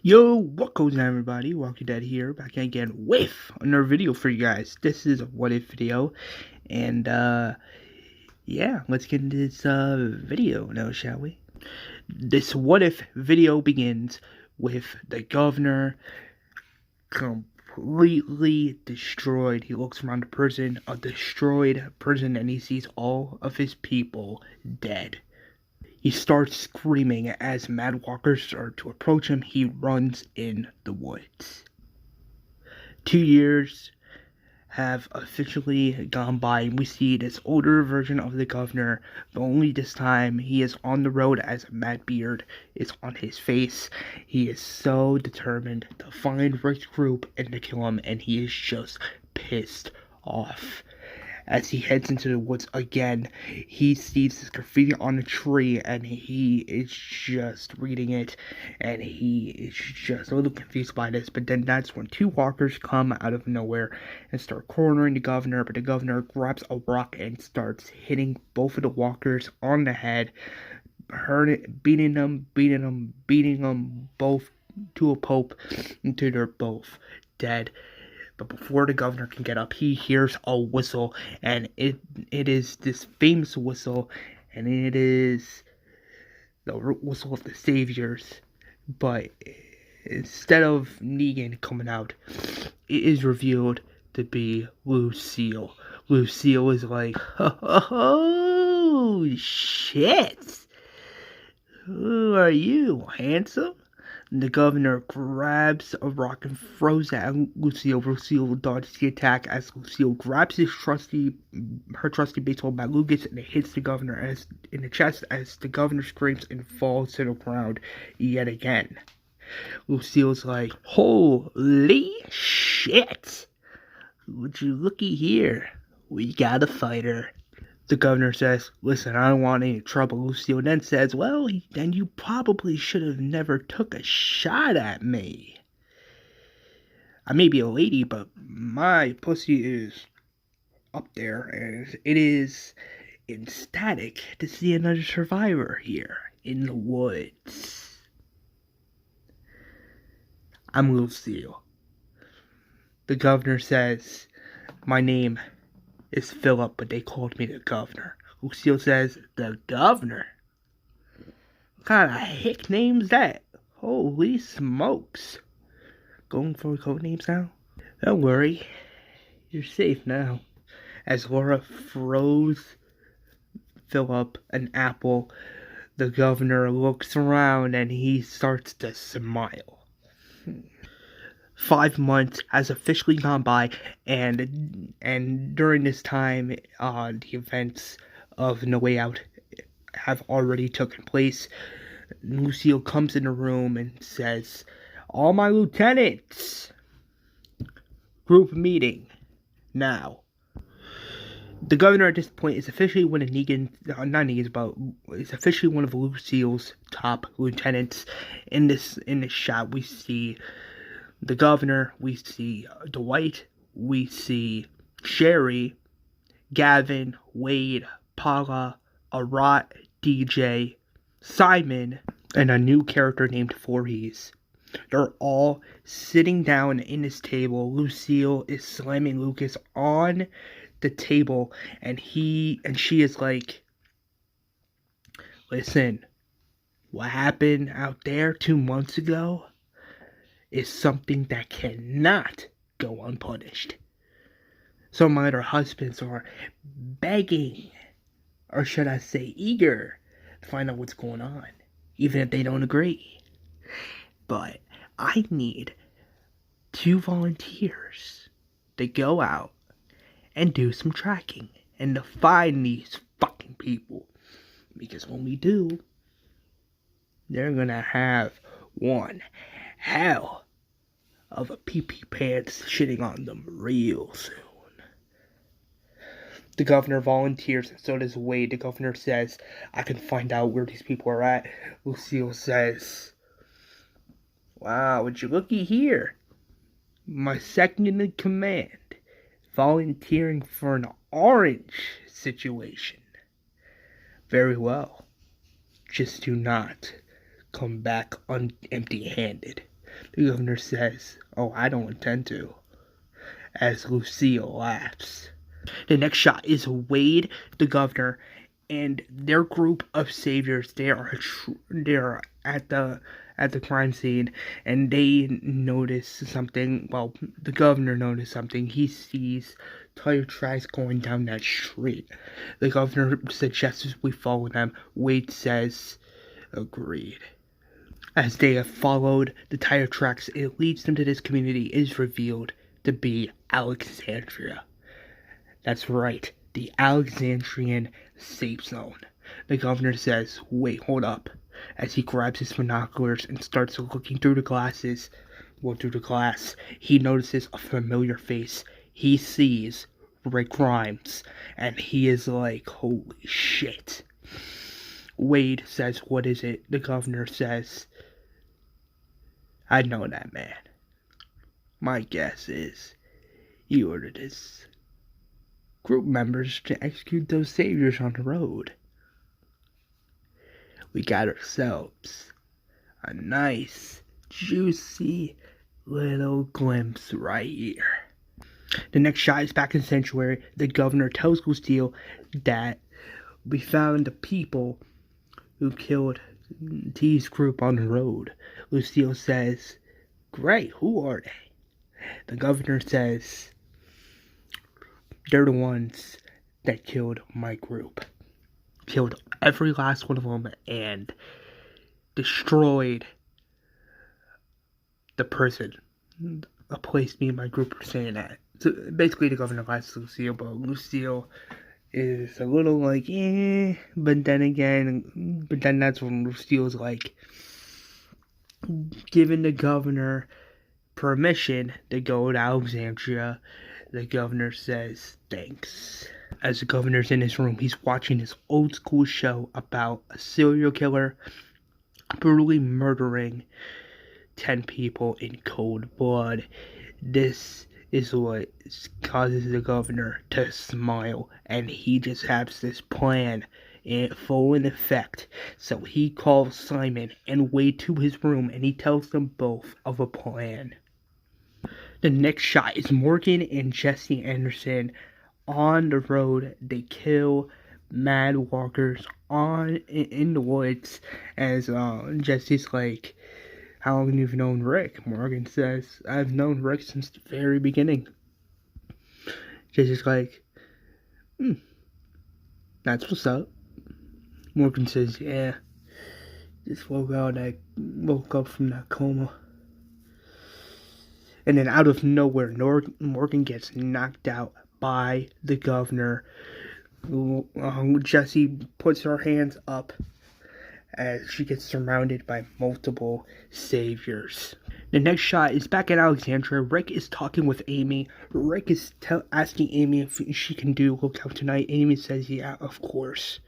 Yo, what goes on, everybody? Walking Dead here, back again with another video for you guys. This is a what if video, and yeah, let's get into this video now, shall we? This what if video begins with the governor completely destroyed. He looks around the prison, a destroyed prison, and he sees all of his people dead. He starts screaming as mad walkers start to approach him. He runs in the woods. 2 years have officially gone by, and we see this older version of the governor, but only this time he is on the road as a mad beard is on his face. He is so determined to find Rick's group and to kill him, and he is just pissed off. As he heads into the woods again, he sees this graffiti on a tree, and he is just reading it, and he is just a little confused by this. But then that's when two walkers come out of nowhere and start cornering the governor, but the governor grabs a rock and starts hitting both of the walkers on the head, beating them both to a pulp until they're both dead. But before the governor can get up, he hears a whistle, and it is this famous whistle, and it is the whistle of the Saviors. But instead of Negan coming out, it is revealed to be Lucille. Lucille is like, oh shit! Who are you, handsome? The governor grabs a rock and throws it at Lucille. Lucille dodges the attack as Lucille grabs her trusty baseball bat, Lucas, and it hits the governor in the chest as the governor screams and falls to the ground yet again. Lucille's like, holy shit! Would you looky here? We got a fighter. The governor says, listen, I don't want any trouble. Lucille then says, well, then you probably should have never took a shot at me. I may be a lady, but my pussy is up there, and it is ecstatic to see another survivor here in the woods. I'm Lucille. The governor says, my name is Philip, but they called me the governor. Lucille says, the governor? What kind of hick name's that? Holy smokes. Going for code names now? Don't worry. You're safe now. As Laura throws Philip an apple, the governor looks around and he starts to smile. 5 months has officially gone by, and during this time, the events of No Way Out have already taken place. Lucille comes in the room and says, all my lieutenants, group meeting, now. The governor at this point is officially one of is officially one of Lucille's top lieutenants. In this shot, we see the governor, we see Dwight, we see Sherry, Gavin, Wade, Paula, Arat, DJ, Simon, and a new character named Voorhees. They're all sitting down in this table. Lucille is slamming Lucas on the table, and she is like, listen, what happened out there 2 months ago is something that cannot go unpunished. Some other husbands are begging, or should I say eager, to find out what's going on, even if they don't agree. But I need 2 volunteers to go out and do some tracking and to find these fucking people. Because when we do, they're gonna have one hell of a pee-pee pants shitting on them real soon. The governor volunteers, and so does Wade. The governor says, I can find out where these people are at. Lucille says, wow, would you looky here? My second in command, volunteering for an orange situation. Very well. Just do not come back empty-handed. The governor says, "Oh, I don't intend to," as Lucille laughs. The next shot is Wade, the governor, and their group of saviors. They are at the crime scene, and they notice something. Well, the governor noticed something. He sees tire tracks going down that street. The governor suggests we follow them. Wade says, "Agreed." As they have followed the tire tracks, it leads them to this community. It is revealed to be Alexandria. That's right, the Alexandrian safe zone. The governor says, "Wait, hold up," as he grabs his binoculars and starts looking through the glasses. Well, through the glass, he notices a familiar face. He sees Rick Grimes, and he is like, "Holy shit." Wade says, "What is it?" The governor says, "I know that man. My guess is he ordered his group members to execute those saviors on the road. We got ourselves a nice, juicy little glimpse right here." The next shot is back in Sanctuary. The governor tells Lucille that we found the people who killed T's group on the road. Lucille says, "Great, who are they?" The governor says, "They're the ones that killed my group. Killed every last one of them and destroyed the prison, a place me and my group are staying at." So basically the governor lies to Lucille, but Lucille is a little like, but then that's when Lucille's like giving the governor permission to go to Alexandria. The governor says thanks. As the governor's in his room, he's watching this old school show about a serial killer brutally murdering 10 people in cold blood. This is what causes the governor to smile, and he just has this plan in full in effect. So he calls Simon and Wade to his room, and he tells them both of a plan. The next shot is Morgan and Jessie Anderson on the road. They kill mad walkers in the woods. As Jessie's like, "How long have you known Rick?" Morgan says, "I've known Rick since the very beginning." Jessie's like, "That's what's up." Morgan says, "Yeah, just woke up from that coma." And then out of nowhere, Morgan gets knocked out by the governor. Jessie puts her hands up as she gets surrounded by multiple saviors. The next shot is back at Alexandria. Rick is talking with Amy. Rick is asking Amy if she can do Lookout tonight. Amy says, "Yeah, of course."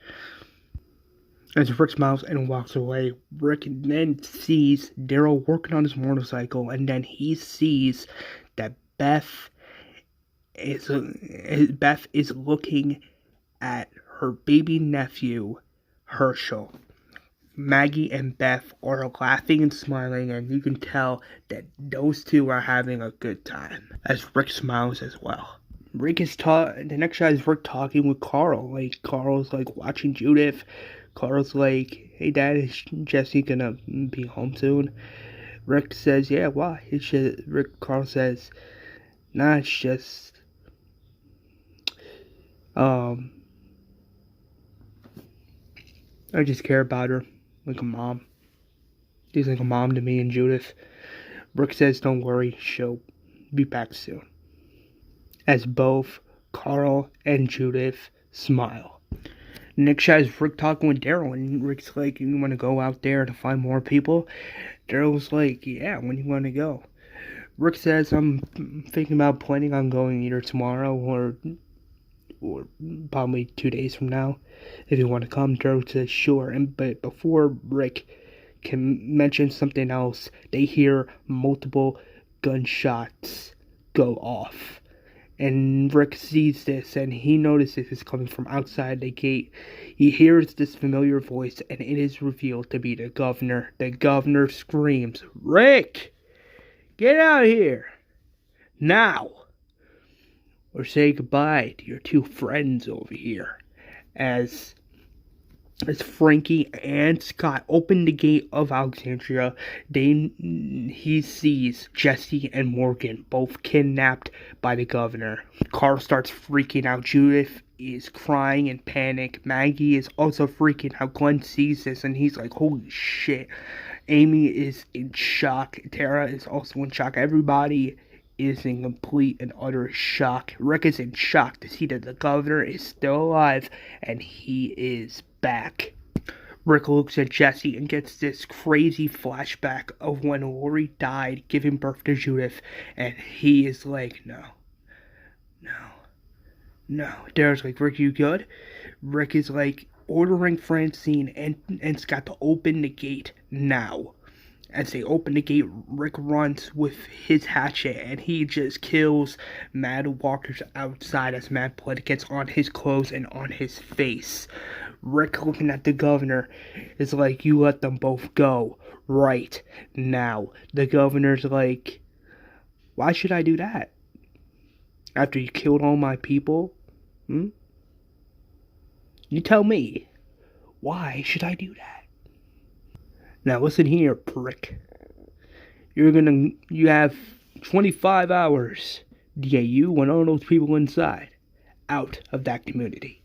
As Rick smiles and walks away, Rick then sees Daryl working on his motorcycle, and then he sees that Beth is looking at her baby nephew, Herschel. Maggie and Beth are laughing and smiling, and you can tell that those two are having a good time, as Rick smiles as well. The next shot is Rick talking with Carl. Like, Carl's like watching Judith. Carl's like, "Hey Dad, is Jessie gonna be home soon?" Rick says, "Yeah, why?" Carl says, "Nah, it's just I just care about her like a mom. She's like a mom to me and Judith." Rick says, "Don't worry, she'll be back soon." As both Carl and Judith smile. Next shot is Rick talking with Daryl, and Rick's like, "You want to go out there to find more people?" Daryl's like, "Yeah, when do you want to go?" Rick says, "I'm thinking about planning on going either tomorrow or probably 2 days from now. If you want to come." Daryl says, "Sure." But before Rick can mention something else, they hear multiple gunshots go off. And Rick sees this, and he notices it's coming from outside the gate. He hears this familiar voice, and it is revealed to be the governor. The governor screams, "Rick!" Get out of here! Now! Or say goodbye to your two friends over here. As Frankie and Scott open the gate of Alexandria, he sees Jessie and Morgan both kidnapped by the governor. Carl starts freaking out. Judith is crying in panic. Maggie is also freaking out. Glenn sees this and he's like, holy shit. Amy is in shock. Tara is also in shock. Everybody is in complete and utter shock. Rick is in shock to see that the governor is still alive and he is back. Rick looks at Jessie and gets this crazy flashback of when Lori died giving birth to Judith, and he is like, no. Tara's like, Rick, you good? Rick is like ordering Francine and Scott to open the gate now. As they open the gate, Rick runs with his hatchet and he just kills Mad Walkers outside as Mad Blood gets on his clothes and on his face. Rick, looking at the governor, is like, you let them both go right now. The governor's like, why should I do that? After you killed all my people? You tell me. Why should I do that? Now listen here, prick. You have 25 hours to get you and all those people inside out of that community.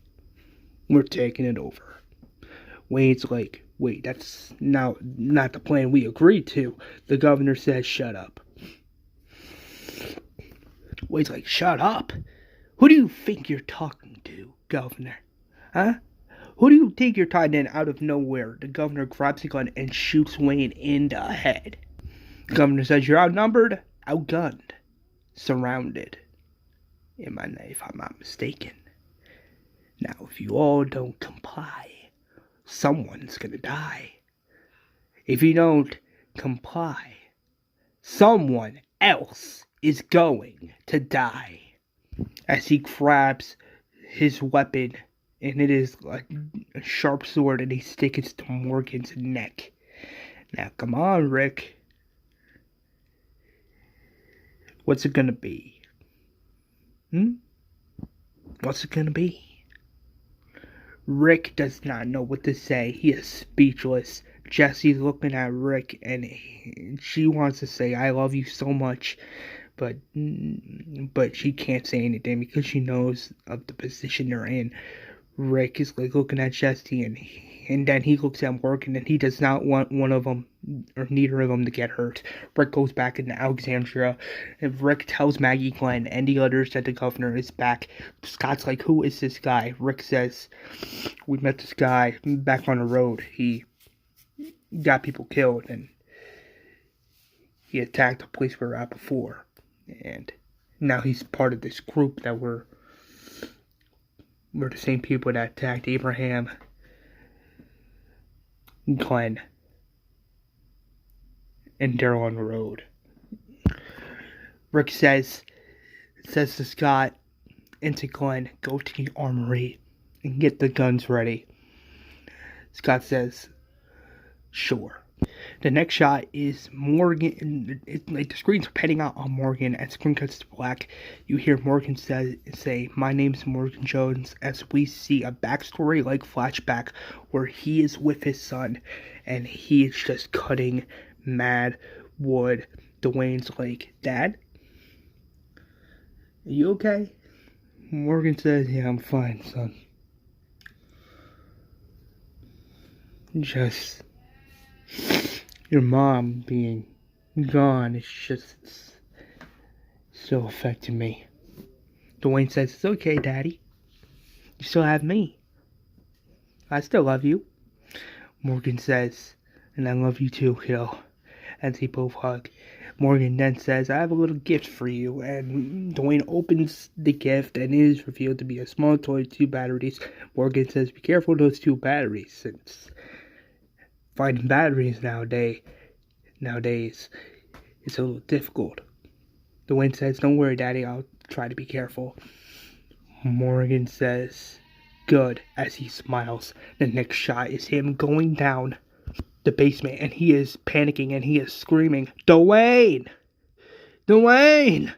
We're taking it over. Wade's like, wait, that's not the plan we agreed to. The governor says, shut up. Wade's like, shut up? Who do you think you're talking to, governor? Huh? Who do you think you're talking to? Out of nowhere, the governor grabs a gun and shoots Wayne in the head. The governor says, you're outnumbered, outgunned, surrounded. If I'm not mistaken. Now, if you all don't comply, someone's gonna die. If you don't comply, someone else is going to die. As he grabs his weapon, and it is like a sharp sword, and he sticks it to Morgan's neck. Now, come on, Rick. What's it gonna be? What's it gonna be? Rick does not know what to say. He is speechless. Jessie's looking at Rick, and she wants to say, I love you so much. But she can't say anything because she knows of the position they're in. Rick is like looking at Jessie, and then he looks at Morgan, and he does not want one of them or neither of them to get hurt. Rick goes back into Alexandria, and Rick tells Maggie, Glenn, and the others that the governor is back. Scott's like, who is this guy? Rick says, we met this guy back on the road. He got people killed, and he attacked the place we were at before. And now he's part of this group that we're the same people that attacked Abraham, Glenn, and Daryl on the road. Rick says to Scott and to Glenn, go to the armory and get the guns ready. Scott says, sure. The next shot is Morgan. Like the screen's panning out on Morgan. As screen cuts to black, you hear Morgan say, my name's Morgan Jones, as we see a backstory like flashback where he is with his son and he is just cutting mad wood. Dwayne's like, Dad? Are you okay? Morgan says, yeah, I'm fine, son. Just your mom being gone, it's still affecting me. Dwayne says, it's okay, Daddy. You still have me. I still love you. Morgan says, and I love you too, kiddo. As they both hug. Morgan then says, I have a little gift for you. And Dwayne opens the gift, and it is revealed to be a small toy with 2 batteries. Morgan says, be careful of those 2 batteries, since finding batteries nowadays is a little difficult. Dwayne says, don't worry, Daddy, I'll try to be careful. Morgan says, good, as he smiles. The next shot is him going down the basement, and he is panicking, and he is screaming, Dwayne! Dwayne!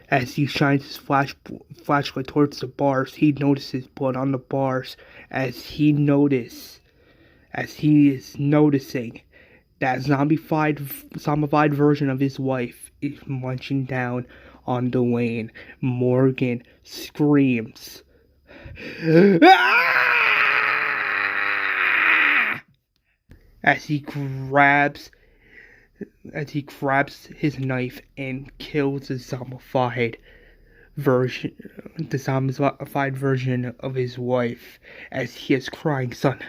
As he shines his flashlight towards the bars, he notices blood on the bars. As he is noticing that zombified version of his wife is munching down on Dwayne, Morgan screams. As he grabs his knife and kills the zombified version of his wife, as he is crying, son,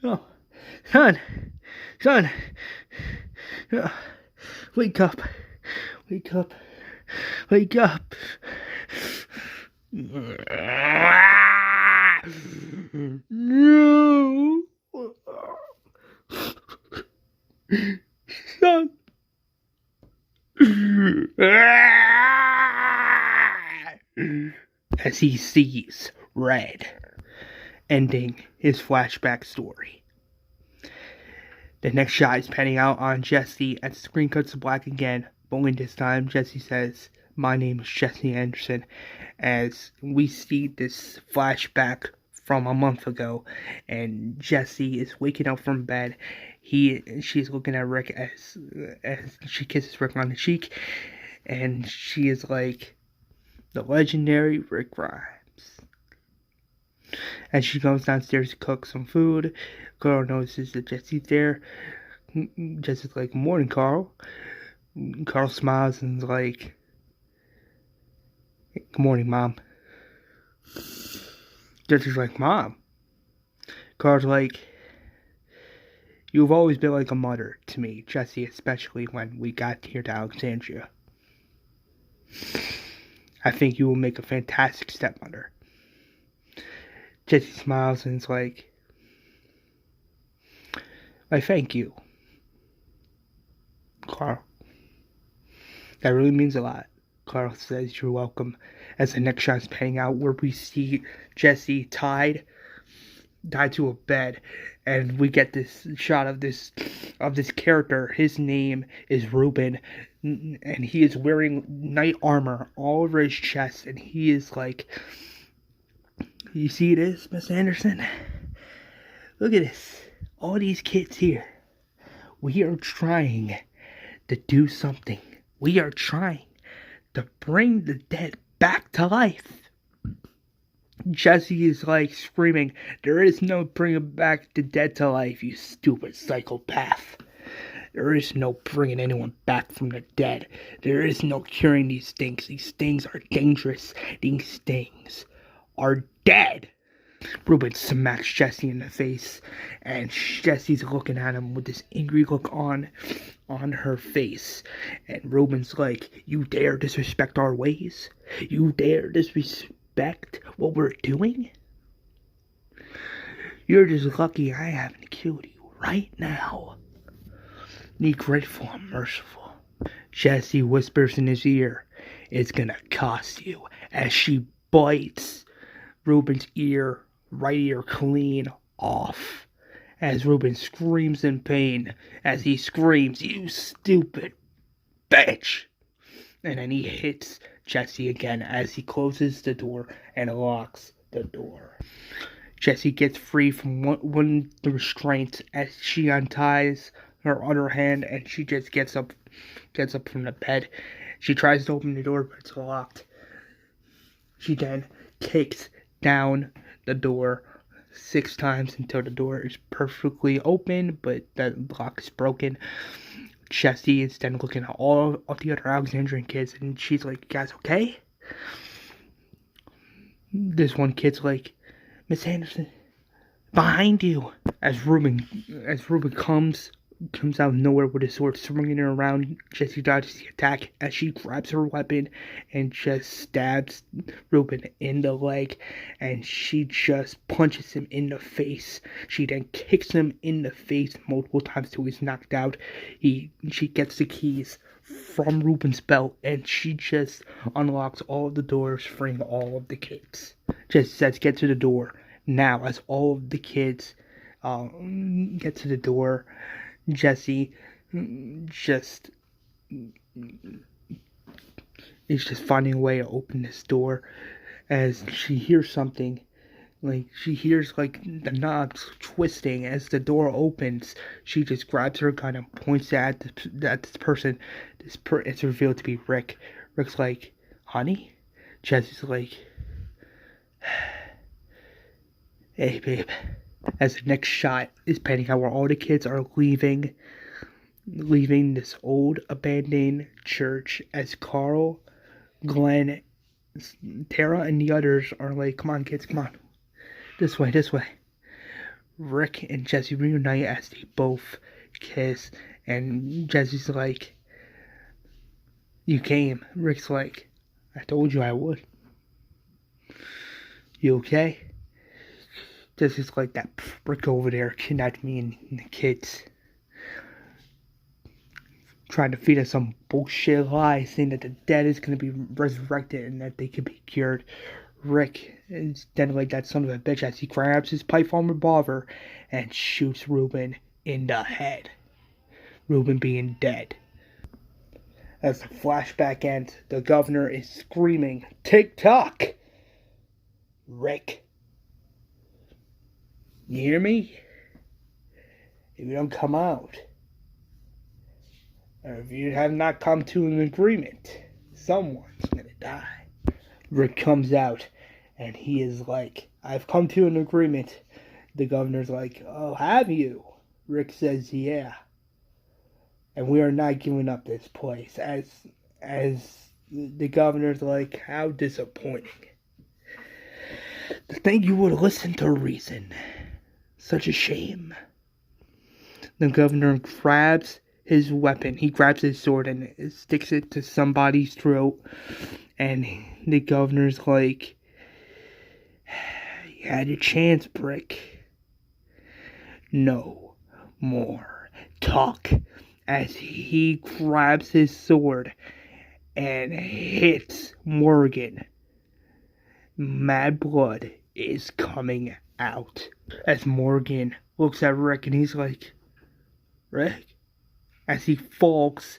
oh, son, wake up, no. Son. As he sees red, ending his flashback story. The next shot is panning out on Jessie, and the screen cuts to black again. But only this time, Jessie says, "My name is Jessie Anderson," as we see this flashback from a month ago, and Jessie is waking up from bed. She's looking at Rick as she kisses Rick on the cheek, and she is like, the legendary Rick Grimes. As she goes downstairs to cook some food, Carl notices that Jessie's there. Jessie's like, "Morning, Carl." Carl smiles and is like, "Good morning, Mom." Jessie's like, "Mom." Carl's like, "You've always been like a mother to me, Jessie, especially when we got here to Alexandria. I think you will make a fantastic stepmother." Jessie smiles and is like, "I thank you, Carl. That really means a lot." Carl says, "You're welcome," as the next shot is panning out where we see Jessie tied to a bed, and we get this shot of this character. His name is Ruben, and he is wearing knight armor all over his chest, and he is like, "You see this, Miss Anderson? Look at this. All these kids here. We are trying to do something. We are trying to bring the dead back to life." Jessie is like screaming, "There is no bringing back the dead to life, you stupid psychopath. There is no bringing anyone back from the dead. There is no curing these things. These things are dangerous. These things are dead." Ruben smacks Jessie in the face, and Jessie's looking at him with this angry look on her face. And Ruben's like, "You dare disrespect our ways? You dare disrespect what we're doing? You're just lucky I haven't killed you right now. Be grateful and merciful." Jessie whispers in his ear, "It's gonna cost you," as she bites Ruben's right ear clean off, as Ruben screams in pain, as he screams, "You stupid bitch!" And then he hits Jessie again as he closes the door and locks the door. Jessie gets free from one of the restraints as she unties her other hand, and she just gets up from the bed. She tries to open the door, but it's locked. She then kicks down the door 6 times until the door is perfectly open, but the lock is broken. Jessie is then looking at all of the other Alexandrian kids, and she's like, "You guys okay?" This one kid's like, "Miss Anderson, behind you," as Ruben comes out of nowhere with his sword, swinging it around. Jessie dodges the attack as she grabs her weapon and just stabs Ruben in the leg, and she just punches him in the face. She then kicks him in the face multiple times till he's knocked out. She gets the keys from Ruben's belt, and she just unlocks all of the doors, freeing all of the kids. Jessie says, "Get to the door now," as all of the kids get to the door. Jessie just is just finding a way to open this door as she hears something. Like, she hears, like, the knobs twisting as the door opens. She just grabs her gun and points it at this person. It's revealed to be Rick. Rick's like, honey? Jessie's like, hey, babe. As the next shot is panning out where all the kids are leaving this old abandoned church as Carl, Glenn, Tara, and the others are like, come on, kids, come on. This way. Rick and Jessie reunite as they both kiss, and Jessie's like, you came. Rick's like, I told you I would. You okay? Jessie's like, that Rick over there kidnapped me and the kids. Trying to feed us some bullshit lie, saying that the dead is going to be resurrected and that they can be cured. Rick is then like that son of a bitch as he grabs his Python revolver and shoots Ruben in the head. Ruben being dead. As the flashback ends, the governor is screaming, "Tick-tock! Rick, you hear me? If you don't come out, or if you have not come to an agreement, someone's gonna die." Rick comes out, and he is like, I've come to an agreement. The governor's like, oh, have you? Rick says, yeah. And we are not giving up this place. As the governor's like, how disappointing. To think you would listen to reason. Such a shame. The governor grabs his weapon. He grabs his sword and sticks it to somebody's throat. And the governor's like, you had your chance, Brick. No more talk. As he grabs his sword and hits Morgan. Mad blood is coming out. As Morgan looks at Rick and he's like, Rick? As he falls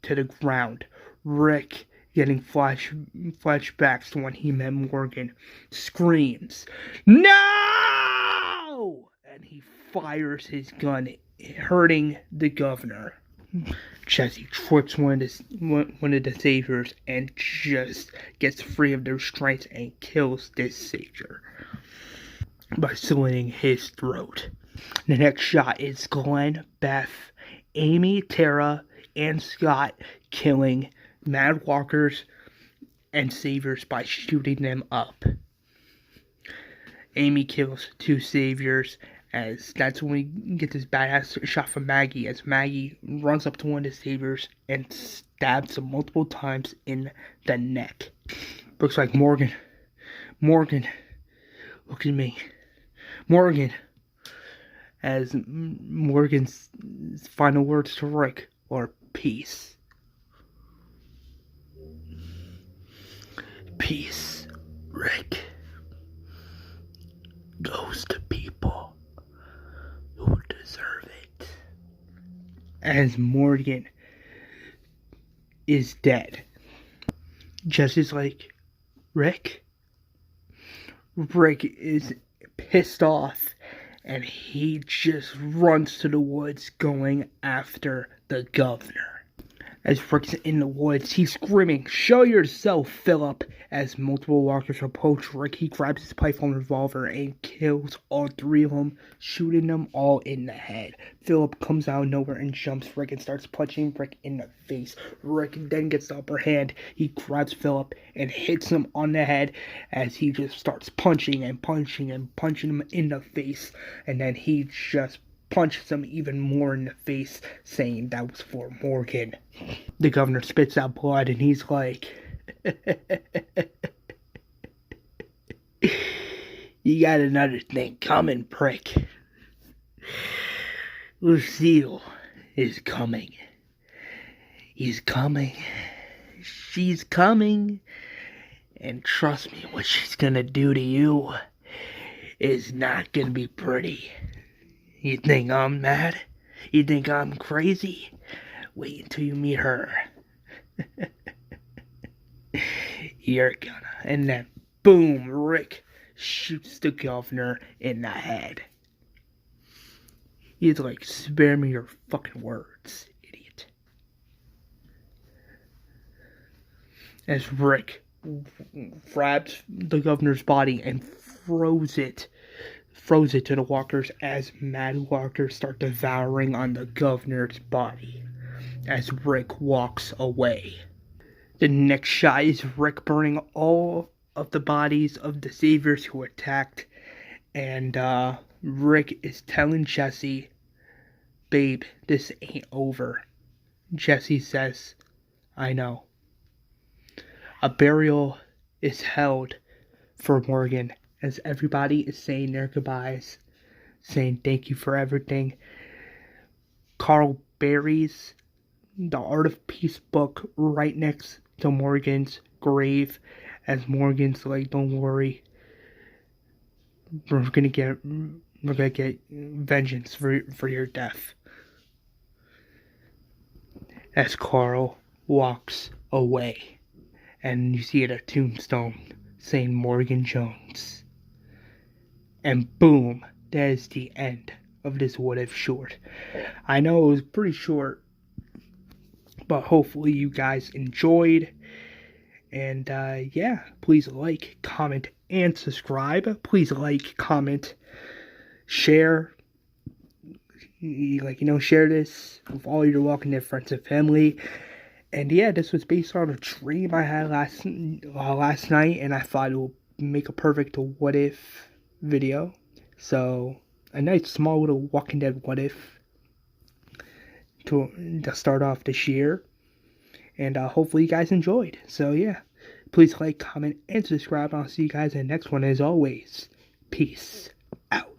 to the ground. Rick, getting flashbacks to when he met Morgan, screams, no! And he fires his gun, hurting the governor. Jessie trips one of the saviors and just gets free of their restraints and kills this savior by slitting his throat. The next shot is Glenn, Beth, Amy, Tara, and Scott killing Mad Walkers and saviors by shooting them up. Amy kills two saviors, as that's when we get this badass shot from Maggie, as Maggie runs up to one of the saviors and stabs him multiple times in the neck. Looks like Morgan, look at me. Morgan, as Morgan's final words to Rick are peace. Peace, Rick, goes to people who deserve it. As Morgan is dead, Jesse's like, Rick? Rick is pissed off and he just runs to the woods going after the governor. As Rick's in the woods, he's screaming, show yourself, Philip! As multiple walkers approach Rick, he grabs his Python revolver and kills all three of them, shooting them all in the head. Philip comes out of nowhere and jumps Rick and starts punching Rick in the face. Rick then gets the upper hand. He grabs Philip and hits him on the head as he just starts punching him in the face. And then he just punches him even more in the face, saying that was for Morgan. The governor spits out blood and he's like, you got another thing coming, prick. Lucille is coming. He's coming. She's coming. And trust me, what she's gonna do to you is not gonna be pretty. You think I'm mad? You think I'm crazy? Wait until you meet her. You're gonna. And then, boom, Rick shoots the governor in the head. He's like, spare me your fucking words, idiot. As Rick grabs the governor's body and throws it to the walkers as mad walkers start devouring on the governor's body as Rick walks away. The next shot is Rick burning all of the bodies of the saviors who attacked, and Rick is telling Jessie, babe, this ain't over. Jessie says, I know. A burial is held for Morgan as everybody is saying their goodbyes, saying thank you for everything. Carl buries the Art of Peace book right next to Morgan's grave as Morgan's like, don't worry, we're gonna get vengeance for your death. As Carl walks away, and you see it a tombstone saying Morgan Jones. And boom, that is the end of this What If short. I know it was pretty short, but hopefully you guys enjoyed. And yeah, please like, comment, and subscribe. Please like, comment, share. Share this with all your Walking Dead friends and family. And yeah, this was based on a dream I had last night, and I thought it would make a perfect What If video. So a nice small little Walking Dead What If to start off this year. And hopefully you guys enjoyed. So yeah, please like, comment, and subscribe. I'll see you guys in the next one. As always, peace out.